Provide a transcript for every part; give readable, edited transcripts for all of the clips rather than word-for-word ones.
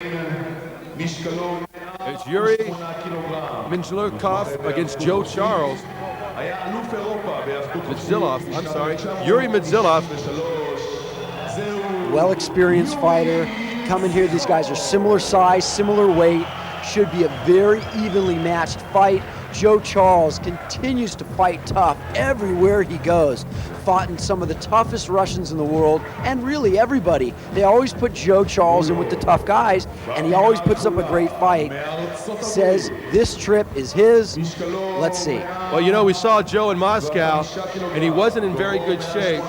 It's YURY Mildzikhov against Joe Charles. Mildzikhov, I'm sorry. YURY Mildzikhov. Well-experienced fighter. Coming here, these guys are similar size, similar weight. Should be a very evenly matched fight. Joe Charles continues to fight tough everywhere he goes. Fought in some of the toughest Russians in the world, and really everybody. They always put Joe Charles in with the tough guys, and he always puts up a great fight. Says this trip is his. Let's see. Well, you know, we saw Joe in Moscow, and he wasn't in very good shape.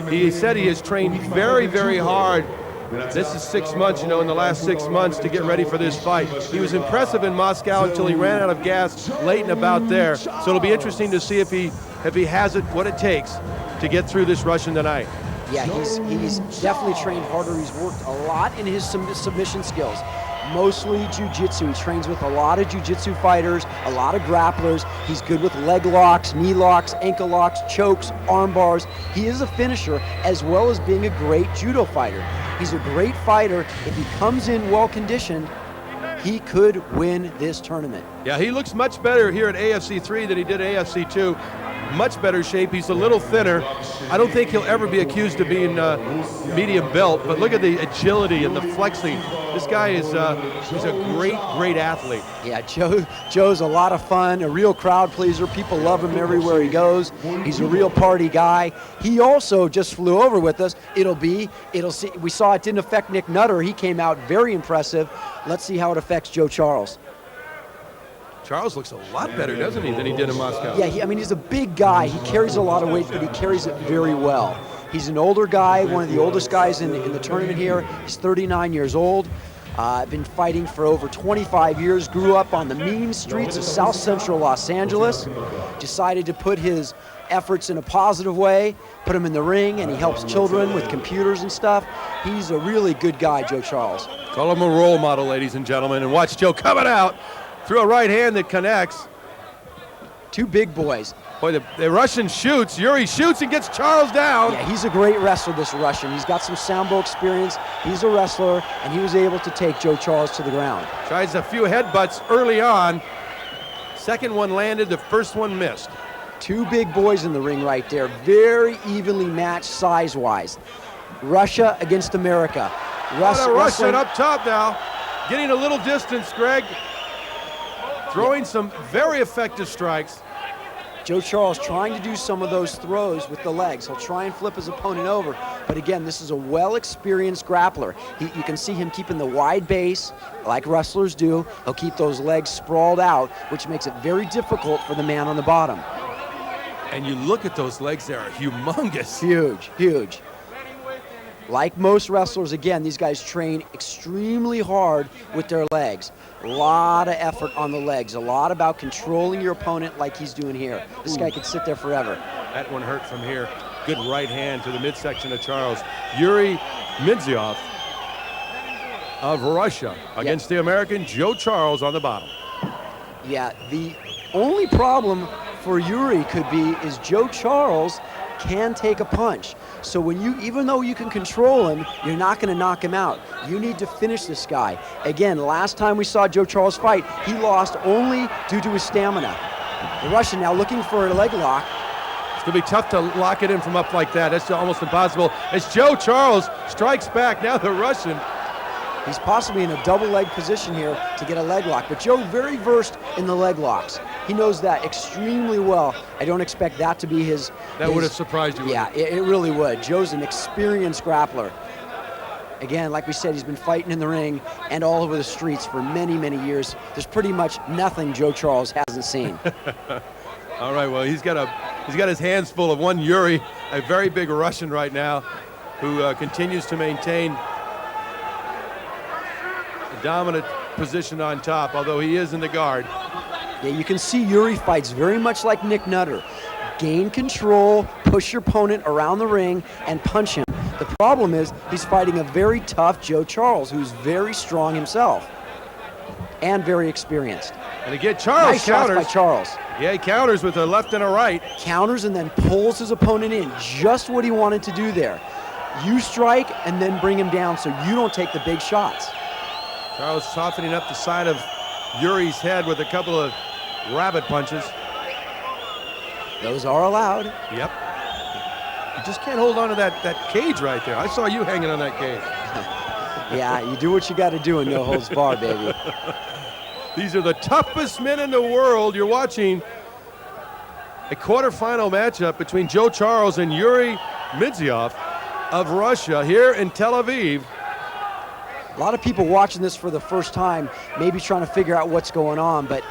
He said he has trained very, very hard. This is 6 months, you know, in the last 6 months to get ready for this fight. He was impressive in Moscow until he ran out of gas late and about there. So it'll be interesting to see if he has it, what it takes to get through this Russian tonight. Yeah, he's definitely trained harder. He's worked a lot in his submission skills. Mostly jiu-jitsu. He trains with a lot of jiu-jitsu fighters, a lot of grapplers. He's good with leg locks, knee locks, ankle locks, chokes, arm bars. He is a finisher as well as being a great judo fighter. He's a great fighter. If he comes in well conditioned, he could win this tournament. Yeah, he looks much better here at AFC 3 than he did at AFC 2. Much better shape. He's a little thinner. I don't think he'll ever be accused of being medium belt, but look at the agility and the flexing. This guy is he's a great athlete. Yeah, Joe's a lot of fun, a real crowd pleaser. People love him everywhere he goes. He's a real party guy. He also just flew over with us. We saw it didn't affect Nick Nutter. He came out very impressive. Let's see how it affects Joe Charles. Charles looks a lot better, doesn't he, than he did in Moscow? Yeah, I mean, he's a big guy. He carries a lot of weight, but he carries it very well. He's an older guy, one of the oldest guys in the tournament here. He's 39 years old. Been fighting for over 25 years. Grew up on the mean streets of South Central Los Angeles. Decided to put his efforts in a positive way, put him in the ring, and he helps children with computers and stuff. He's a really good guy, Joe Charles. Call him a role model, ladies and gentlemen, and watch Joe coming out through a right hand that connects. Two big boys. Boy, the Russian shoots. YURY shoots and gets Charles down. Yeah, he's a great wrestler, this Russian. He's got some sambo experience. He's a wrestler, and he was able to take Joe Charles to the ground. Tries a few headbutts early on. Second one landed, the first one missed. Two big boys in the ring right there. Very evenly matched size-wise. Russia against America. Russian up top now. Getting a little distance, Greg. Throwing some very effective strikes. Joe Charles trying to do some of those throws with the legs. He'll try and flip his opponent over. But again, this is a well-experienced grappler. You can see him keeping the wide base like wrestlers do. He'll keep those legs sprawled out, which makes it very difficult for the man on the bottom. And you look at those legs, they are humongous. Huge, huge. Like most wrestlers, again, these guys train extremely hard with their legs. A lot of effort on the legs, a lot about controlling your opponent like he's doing here. This guy could sit there forever. That one hurt from here. Good right hand to the midsection of Charles. YURY Mildzikhov of Russia against the American Joe Charles on the bottom. Yeah, the only problem for YURY could be is Joe Charles can take a punch. So even though you can control him, you're not going to knock him out. You need to finish this guy. Again, last time we saw Joe Charles fight, he lost only due to his stamina. The Russian now looking for a leg lock. It's going to be tough to lock it in from up like that. That's almost impossible. As Joe Charles strikes back, now the Russian. He's possibly in a double leg position here to get a leg lock, but Joe very versed in the leg locks. He knows that extremely well. I don't expect that to be his... That would have surprised you. Yeah, it really would. Joe's an experienced grappler. Again, like we said, he's been fighting in the ring and all over the streets for many, many years. There's pretty much nothing Joe Charles hasn't seen. All right, well, he's got his hands full of one YURY, a very big Russian right now, who continues to maintain a dominant position on top, although he is in the guard. Yeah, you can see YURY fights very much like Nick Nutter. Gain control, push your opponent around the ring, and punch him. The problem is he's fighting a very tough Joe Charles, who's very strong himself and very experienced. And again, Charles nice counters. Shots by Charles. Yeah, he counters with a left and a right. Counters and then pulls his opponent in. Just what he wanted to do there. You strike and then bring him down so you don't take the big shots. Charles softening up the side of Yury's head with a couple of rabbit punches. Those are allowed. Yep. You just can't hold on to that cage right there. I saw you hanging on that cage. Yeah, you do what you got to do in no holds bar, baby. These are the toughest men in the world. You're watching a quarterfinal matchup between Joe Charles and YURY MILDZIKHOV of Russia here in Tel Aviv. A lot of people watching this for the first time, maybe trying to figure out what's going on, but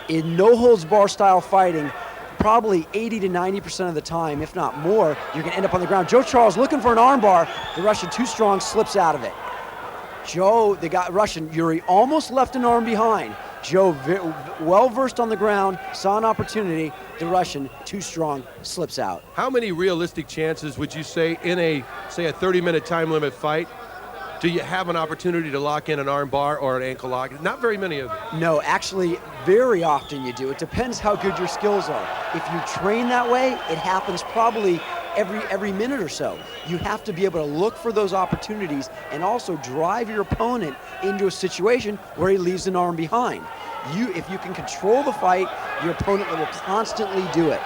in no holds bar style fighting, probably 80 to 90% of the time, if not more, you're going to end up on the ground. Joe Charles looking for an armbar. The Russian too strong, slips out of it. Joe, the guy, Russian, YURY, almost left an arm behind. Joe, well versed on the ground, saw an opportunity. The Russian, too strong, slips out. How many realistic chances would you say in a 30-minute time limit fight do you have an opportunity to lock in an arm bar or an ankle lock? Not very many of them. No, actually, very often you do. It depends how good your skills are. If you train that way, it happens probably every minute or so. You have to be able to look for those opportunities and also drive your opponent into a situation where he leaves an arm behind. If you can control the fight, your opponent will constantly do it.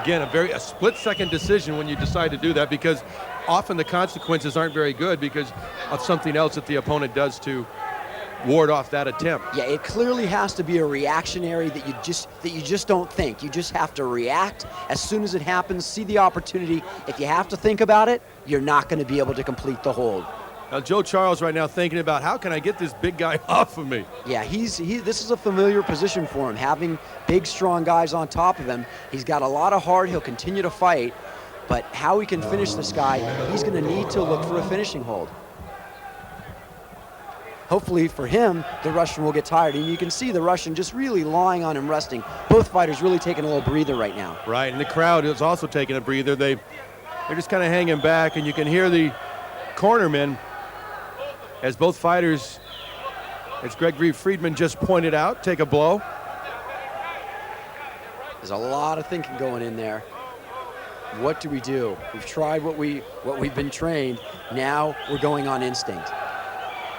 Again, a split-second decision when you decide to do that, because often the consequences aren't very good because of something else that the opponent does to ward off that attempt. Yeah, it clearly has to be a reactionary that you just don't think. You just have to react as soon as it happens, see the opportunity. If you have to think about it, you're not going to be able to complete the hold. Now Joe Charles right now thinking about, how can I get this big guy off of me? Yeah, this is a familiar position for him, having big, strong guys on top of him. He's got a lot of heart. He'll continue to fight, but how he can finish this guy, he's going to need to look for a finishing hold. Hopefully for him, the Russian will get tired. And you can see the Russian just really lying on him, resting. Both fighters really taking a little breather right now. Right, and the crowd is also taking a breather. They're just kind of hanging back, and you can hear the cornermen as both fighters, as Gregory Friedman just pointed out, take a blow. There's a lot of thinking going in there. What do we do? We've tried what we've been trained. Now we're going on instinct.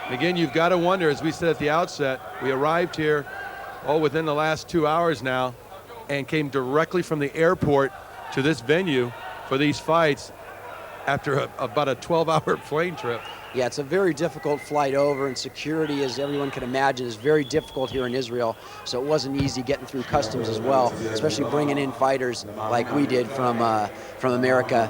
Again, you've got to wonder, as we said at the outset, we arrived here within the last 2 hours now and came directly from the airport to this venue for these fights after about a 12-hour plane trip. Yeah, it's a very difficult flight over, and security, as everyone can imagine, is very difficult here in Israel. So it wasn't easy getting through customs as well, especially bringing in fighters like we did from America,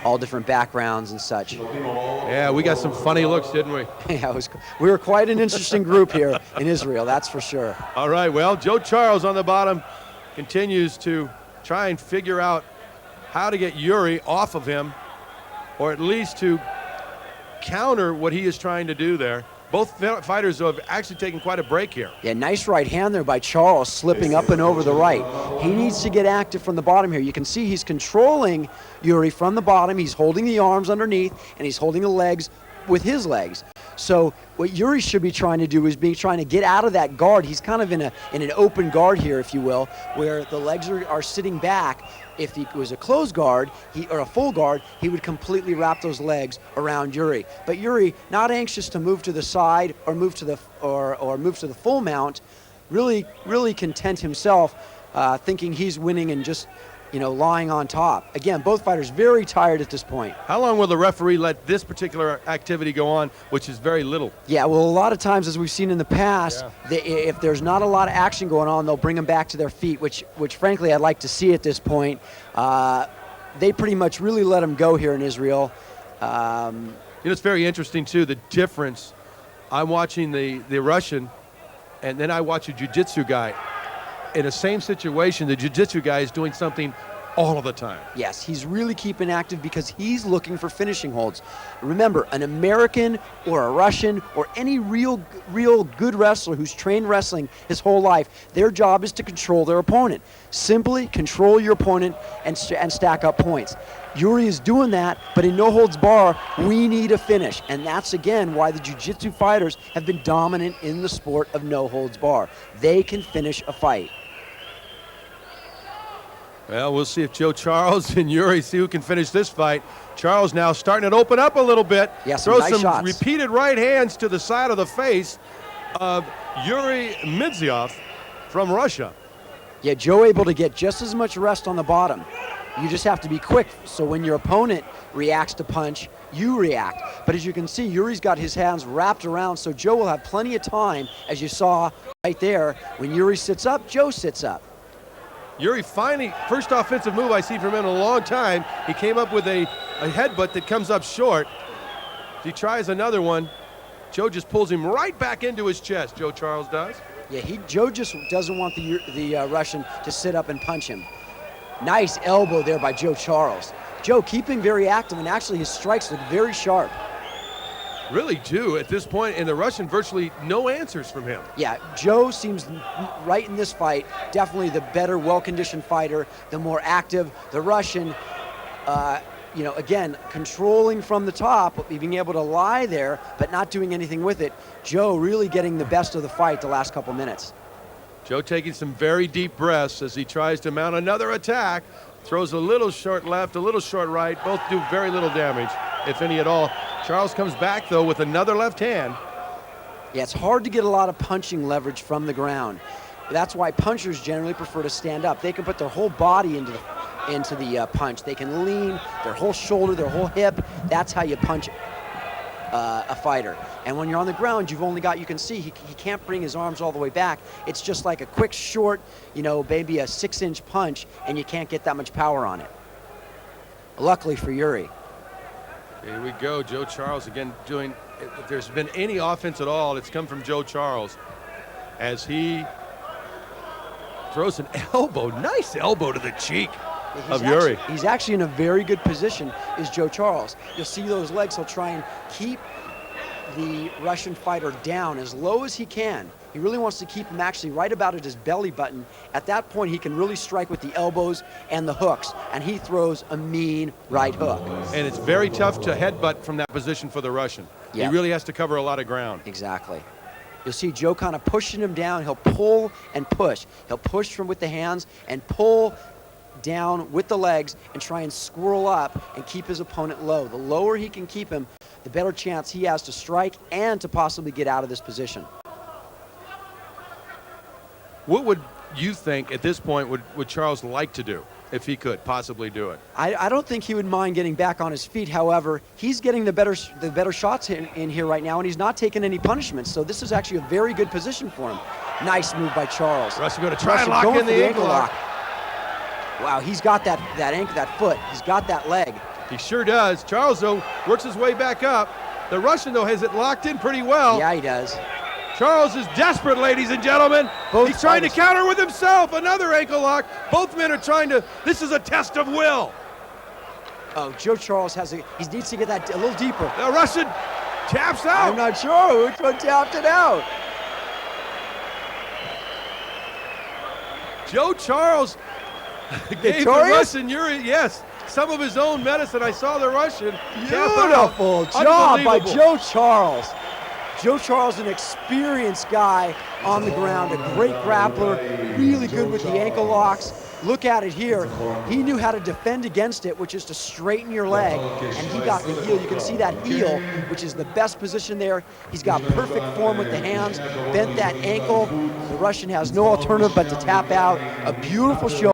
all different backgrounds and such. Yeah, we got some funny looks, didn't we? Yeah, we were quite an interesting group here in Israel, that's for sure. All right, well, Joe Charles on the bottom continues to try and figure out how to get YURY off of him, or at least to counter what he is trying to do there. Both fighters have actually taken quite a break here. Yeah, nice right hand there by Charles, slipping up and over the right. He needs to get active from the bottom here. You can see he's controlling YURY from the bottom. He's holding the arms underneath, and he's holding the legs with his legs. So what YURY should be trying to do is trying to get out of that guard. He's kind of in an open guard here, if you will, where the legs are sitting back. If he was a closed guard or a full guard, he would completely wrap those legs around YURY. But YURY, not anxious to move to the side or move to the full mount, really content himself, thinking he's winning and just lying on top. Again, both fighters very tired at this point. How long will the referee let this particular activity go on, which is very little? Yeah, well, a lot of times, as we've seen in the past, if there's not a lot of action going on, they'll bring them back to their feet, which frankly I'd like to see at this point. They pretty much really let them go here in Israel. It's very interesting, too, the difference. I'm watching the Russian, and then I watch a jiu-jitsu guy. In the same situation, the jiu-jitsu guy is doing something all of the time. Yes, he's really keeping active because he's looking for finishing holds. Remember, an American or a Russian or any real good wrestler who's trained wrestling his whole life, their job is to control their opponent. Simply control your opponent and stack up points. YURY is doing that, but in no holds bar, we need a finish. And that's, again, why the jiu-jitsu fighters have been dominant in the sport of no holds bar. They can finish a fight. Well, we'll see if Joe Charles and Yuri see who can finish this fight. Charles now starting to open up a little bit. Yeah, throws nice some shots. repeated right hands to the side of the face of YURY MILDZIKHOV from Russia. Yeah, Joe able to get just as much rest on the bottom. You just have to be quick, so when your opponent reacts to punch, you react. But as you can see, Yuri's got his hands wrapped around, so Joe will have plenty of time, as you saw right there. When Yuri sits up, Joe sits up. Yuri finally, first offensive move I see from him in a long time. He came up with a headbutt that comes up short. He tries another one. Joe just pulls him right back into his chest, Joe Charles does. Yeah, Joe just doesn't want the Russian to sit up and punch him. Nice elbow there by Joe Charles. Joe keeping very active, and actually his strikes look very sharp. Really do at this point, and the Russian virtually no answers from him. Yeah, Joe seems right in this fight, definitely the better, well-conditioned fighter, the more active. The Russian, you know, again, controlling from the top, being able to lie there, but not doing anything with it. Joe really getting the best of the fight the last couple minutes. Joe taking some very deep breaths as he tries to mount another attack. Throws a little short left, a little short right. Both do very little damage, if any at all. Charles comes back, though, with another left hand. Yeah, it's hard to get a lot of punching leverage from the ground. That's why punchers generally prefer to stand up. They can put their whole body into the punch. They can lean their whole shoulder, their whole hip. That's how you punch a fighter. And when you're on the ground, you've only got, you can see, he can't bring his arms all the way back. It's just like a quick, short, you know, maybe a 6-inch punch, and you can't get that much power on it. Luckily for Yuri. Here we go, Joe Charles again doing, if there's been any offense at all, it's come from Joe Charles as he throws an elbow, nice elbow to the cheek of Yuri. He's actually in a very good position, is Joe Charles. You'll see those legs, he'll try and keep the Russian fighter down as low as he can. He really wants to keep him actually right about at his belly button. At that point, he can really strike with the elbows and the hooks, and he throws a mean right hook. And it's very tough to headbutt from that position for the Russian. Yep. He really has to cover a lot of ground. Exactly. You'll see Joe kind of pushing him down. He'll pull and push. He'll push from with the hands and pull down with the legs and try and squirrel up and keep his opponent low. The lower he can keep him, the better chance he has to strike and to possibly get out of this position. What would you think at this point would Charles like to do if he could possibly do it? I don't think he would mind getting back on his feet. However, he's getting the better shots in here right now, and he's not taking any punishments. So this is actually a very good position for him. Nice move by Charles. Russian going to try and lock in the ankle lock. Wow, he's got that foot. He's got that leg. He sure does. Charles, though, works his way back up. The Russian, though, has it locked in pretty well. Yeah, he does. Charles is desperate, ladies and gentlemen. He's trying to counter with himself. Another ankle lock. Both men are trying to, this is a test of will. Oh, Joe Charles he needs to get that a little deeper. The Russian taps out. I'm not sure which one tapped it out. Joe Charles gave the Russian Yuri, yes, some of his own medicine. I saw the Russian. Beautiful job by Joe Charles. Joe Charles, an experienced guy on the ground, a great grappler, really good with the ankle locks. Look at it here. He knew how to defend against it, which is to straighten your leg, and he got the heel. You can see that heel, which is the best position there. He's got perfect form with the hands, bent that ankle. The Russian has no alternative but to tap out. A beautiful show.